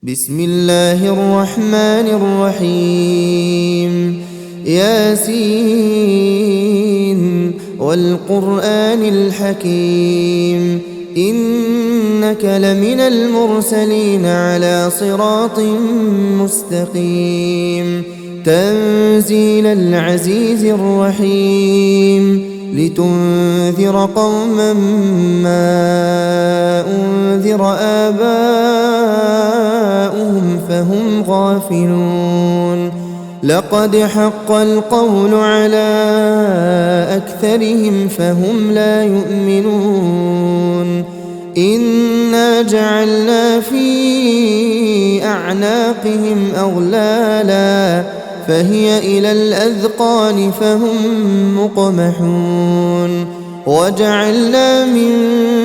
بسم الله الرحمن الرحيم ياسين والقرآن الحكيم إنك لمن المرسلين على صراط مستقيم تنزيل العزيز الرحيم لتنذر قوما ما أنذر آباؤهم فهم غافلون لقد حق القول على أكثرهم فهم لا يؤمنون إنا جعلنا في أعناقهم أغلالا فهي إلى الأذقان فهم مقمحون وجعلنا من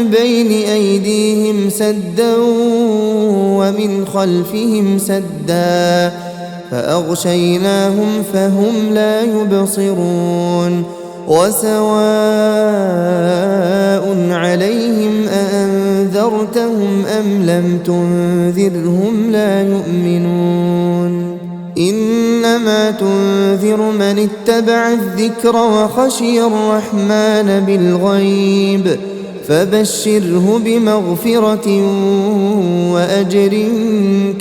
بين أيديهم سدا ومن خلفهم سدا فأغشيناهم فهم لا يبصرون وسواء عليهم أأنذرتهم أم لم تنذرهم لا يؤمنون إنما تنذر من اتبع الذكر وخشي الرحمن بالغيب فبشره بمغفرة وأجر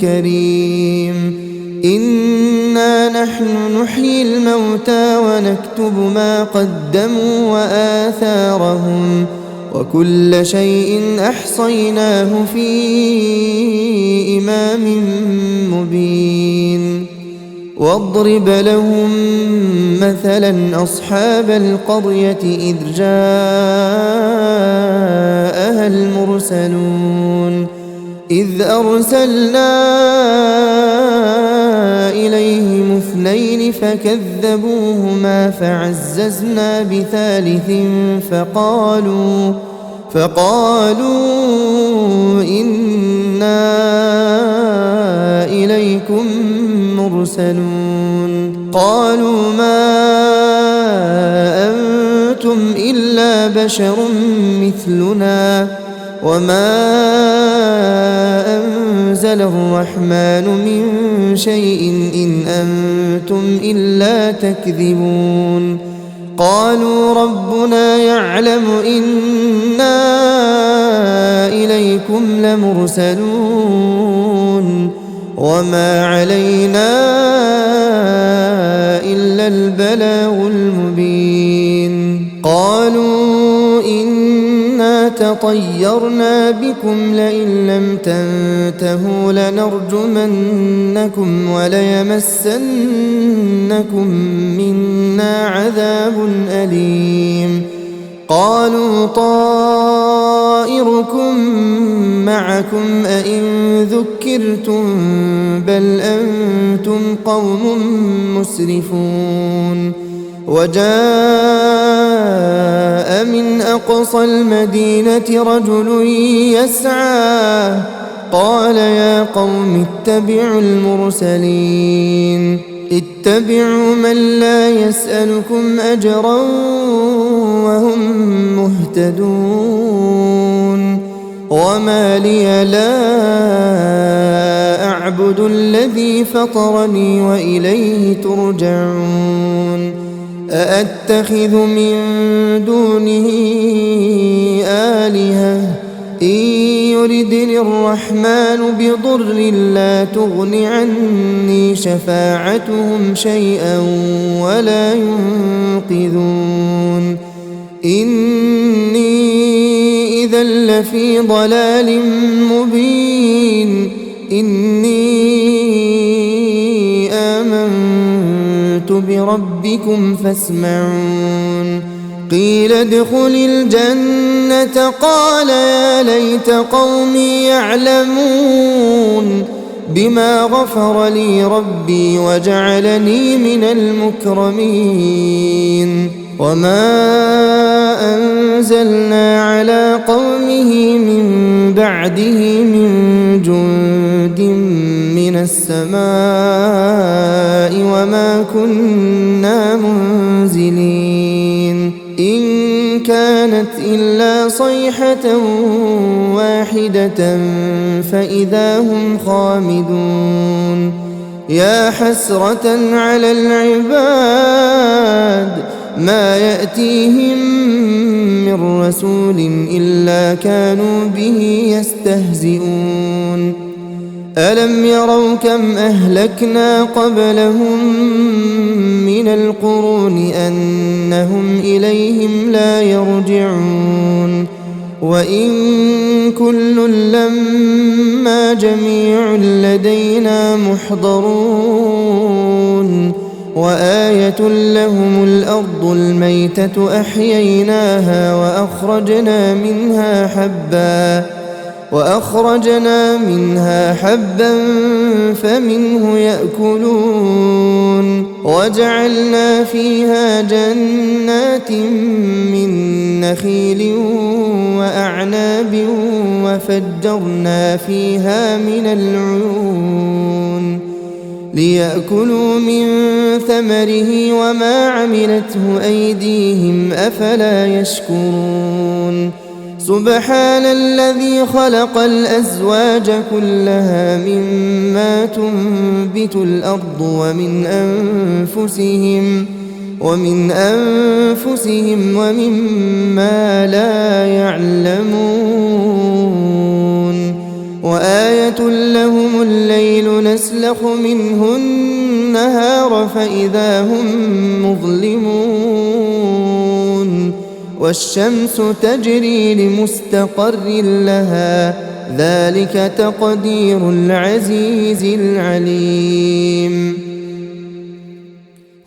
كريم إنا نحن نحيي الموتى ونكتب ما قدموا وآثارهم وكل شيء أحصيناه في إمام مبين واضرب لهم مثلا أصحاب القرية إذ جاءها المرسلون إذ أرسلنا إليهم اثنين فكذبوهما فعززنا بثالث فقالوا إنا إليكم مرسلون قالوا ما أنتم إلا بشر مثلنا وما أنزل الرحمن من شيء إن أنتم إلا تكذبون قالوا ربنا يعلم إنا إليكم لمرسلون وما علينا إلا البلاغ المبين قالوا إنا تطيرنا بكم لئن لم تنتهوا لنرجمنكم وليمسنكم منا عذاب أليم قالوا طائركم معكم أئن ذكرتم بل أنتم قوم مسرفون وجاء من أقصى المدينة رجل يسعى قال يا قوم اتبعوا المرسلين اتبعوا من لا يسألكم أجرا وهم مهتدون وما لي لا أعبد الذي فطرني وإليه ترجعون أأتخذ من دونه آلهة إن يردني الرحمن بضر لا تغن عني شفاعتهم شيئا ولا ينقذون إني إذا لفي ضلال مبين إني آمنت بربكم فاسمعون قيل ادخل الجنة قال يا ليت قومي يعلمون بما غفر لي ربي وجعلني من المكرمين وما أنزلنا على قومه من بعده من جند من السماء وما كنا منزلين إن كانت إلا صيحة واحدة فإذا هم خامدون يا حسرة على العباد ما يأتيهم من رسول إلا كانوا به يستهزئون ألم يروا كم أهلكنا قبلهم من القرون أنهم إليهم لا يرجعون وإن كل لما جميع لدينا محضرون وآية لهم الأرض الميتة أحييناها وأخرجنا منها حبا فمنه يأكلون وجعلنا فيها جنات من نخيل وأعناب وفجرنا فيها من العيون ليأكلوا من ثمره وما عملته أيديهم أفلا يشكرون سبحان الذي خلق الأزواج كلها مما تنبت الأرض ومن أنفسهم ومما لا يعلمون وآية لهم الليل نسلخ منه النهار فإذا هم مظلمون والشمس تجري لمستقر لها ذلك تقدير العزيز العليم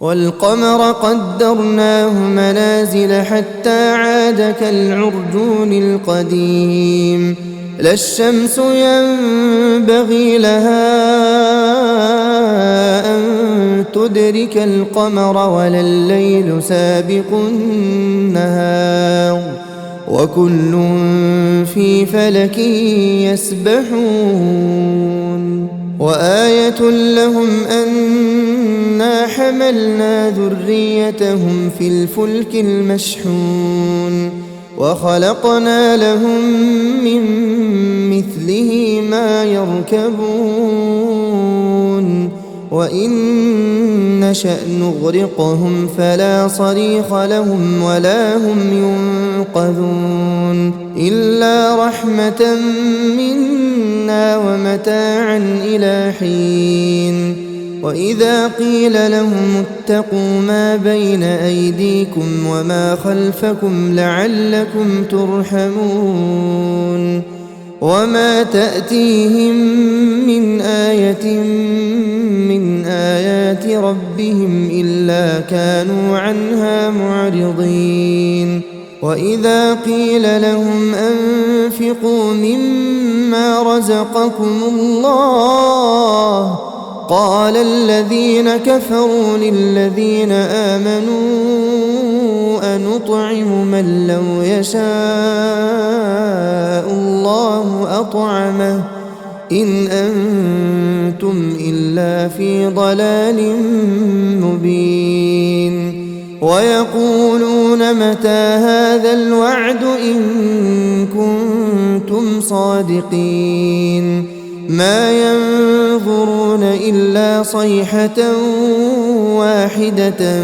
والقمر قدرناه منازل حتى عاد كالعرجون القديم لا الشمس ينبغي لها أن تدرك القمر ولا الليل سابق النهار وكل في فلك يسبحون وآية لهم أنا حملنا ذريتهم في الفلك المشحون وخلقنا لهم من مثله ما يركبون وإن نشأ نغرقهم فلا صريخ لهم ولا هم ينقذون إلا رحمة منا ومتاعا إلى حين وإذا قيل لهم اتقوا ما بين أيديكم وما خلفكم لعلكم ترحمون وما تأتيهم من آية من آيات ربهم إلا كانوا عنها معرضين وإذا قيل لهم أنفقوا مما رزقكم الله قال الذين كفروا للذين آمنوا أنطعم من لو يشاء الله أطعمه إن أنتم إلا في ضلال مبين ويقولون متى هذا الوعد إن كنتم صادقين ما ينظرون إلا صيحة واحدة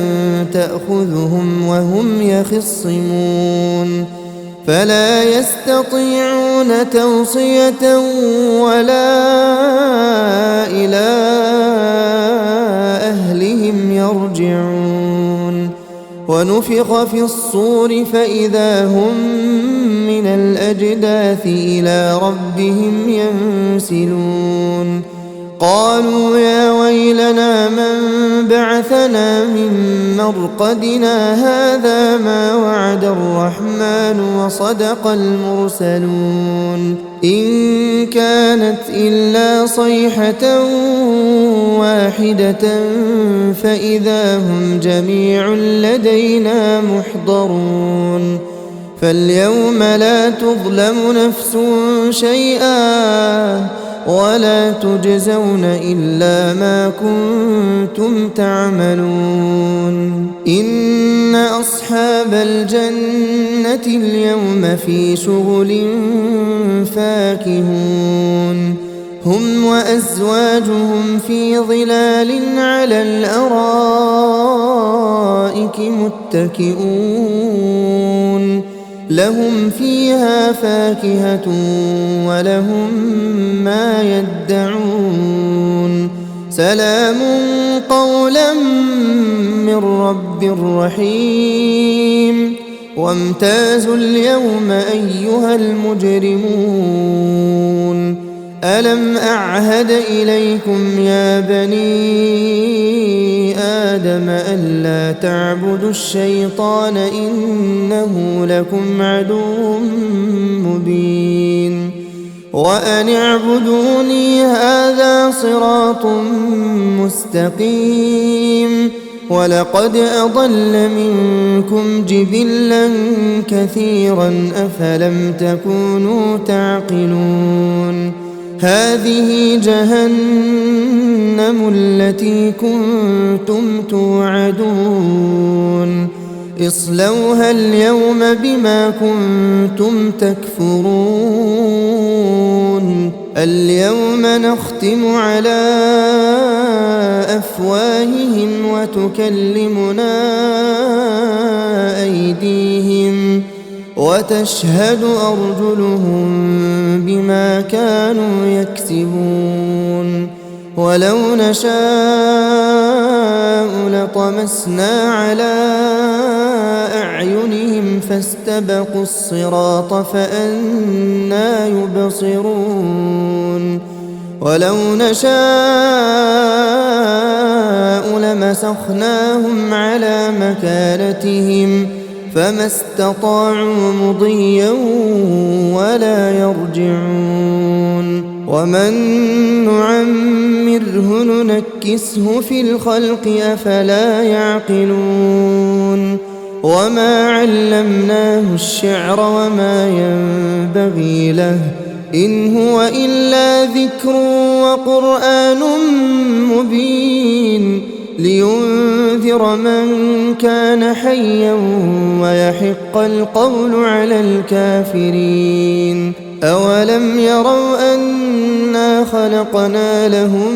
تأخذهم وهم يخصمون فلا يستطيعون توصية ولا إلى أهلهم يرجعون ونفخ في الصور فإذا هم من الأجداث إلى ربهم ينسلون قالوا يا ويلنا من بعثنا من مرقدنا هذا ما وعد الرحمن وصدق المرسلون إن كانت إلا صيحة واحدة فإذا هم جميع لدينا محضرون فاليوم لا تظلم نفس شيئا ولا تجزون إلا ما كنتم تعملون إن أصحاب الجنة اليوم في شغل فاكهون هم وأزواجهم في ظلال على الأرائك متكئون لهم فيها فاكهة ولهم ما يدعون سلام قولا من رب رحيم وامتازوا اليوم أيها المجرمون ألم أعهد إليكم يا بني آدم ألا تعبدوا الشيطان إنه لكم عدو مبين وأن اعبدوني هذا صراط مستقيم ولقد أضل منكم جبلا كثيرا أفلم تكونوا تعقلون هذه جهنم التي كنتم توعدون اصلوها اليوم بما كنتم تكفرون اليوم نختم على أفواههم وتكلمنا أيديهم وتشهد أرجلهم بما كانوا يكسبون ولو نشاء لطمسنا على أعينهم فاستبقوا الصراط فأنى يبصرون ولو نشاء لمسخناهم على مكانتهم فما استطاعوا مضيا ولا يرجعون ومن نعمره ننكسه في الخلق أفلا يعقلون وما علمناه الشعر وما ينبغي له إن هو إلا ذكر وقرآن مبين لينذر من كان حيا ويحق القول على الكافرين أولم يروا أنا خلقنا لهم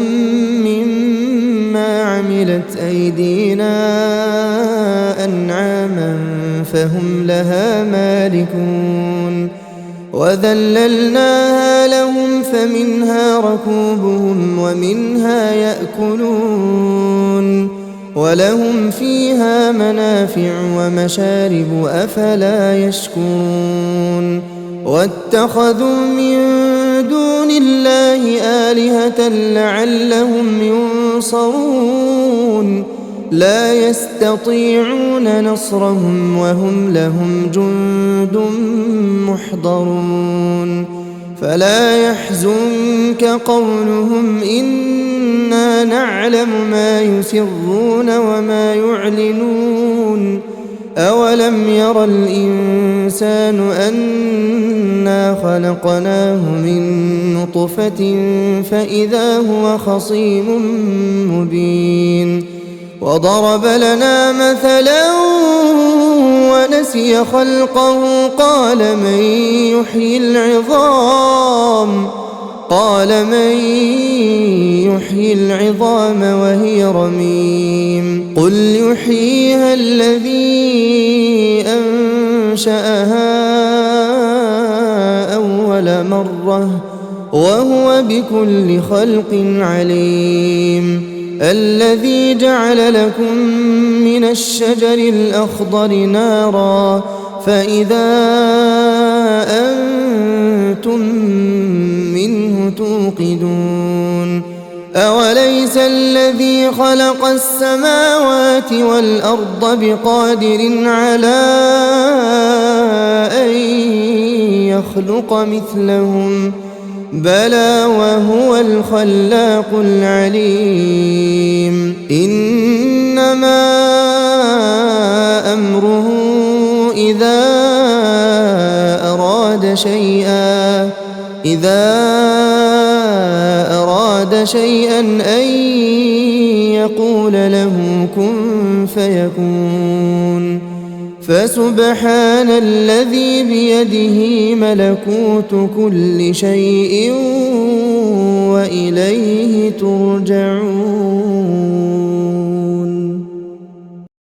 مما عملت أيدينا أنعاما فهم لها مالكون وذللناها لهم فمنها ركوبهم ومنها يأكلون ولهم فيها منافع ومشارب أفلا يشكرون واتخذوا من دون الله آلهة لعلهم ينصرون لا يستطيعون نصرهم وهم لهم جند محضرون فلا يحزنك قولهم إنا نعلم ما يسرون وما يعلنون أولم ير الإنسان أنا خلقناه من نطفة فإذا هو خصيم مبين وضرب لنا مثلا ونسي خلقه قال من يحيي العظام وهي رميم قل يحييها الذي أنشأها أول مرة وهو بكل خلق عليم الذي جعل لكم من الشجر الأخضر نارا فإذا أنتم منه توقدون أوليس الذي خلق السماوات والأرض بقادر على أن يخلق مثلهم بلى وهو الخلاق العليم إنما أمره إذا أراد أراد شيئا أن يقول له كن فيكون فسبحان الذي بيده ملكوت كل شيء وإليه ترجعون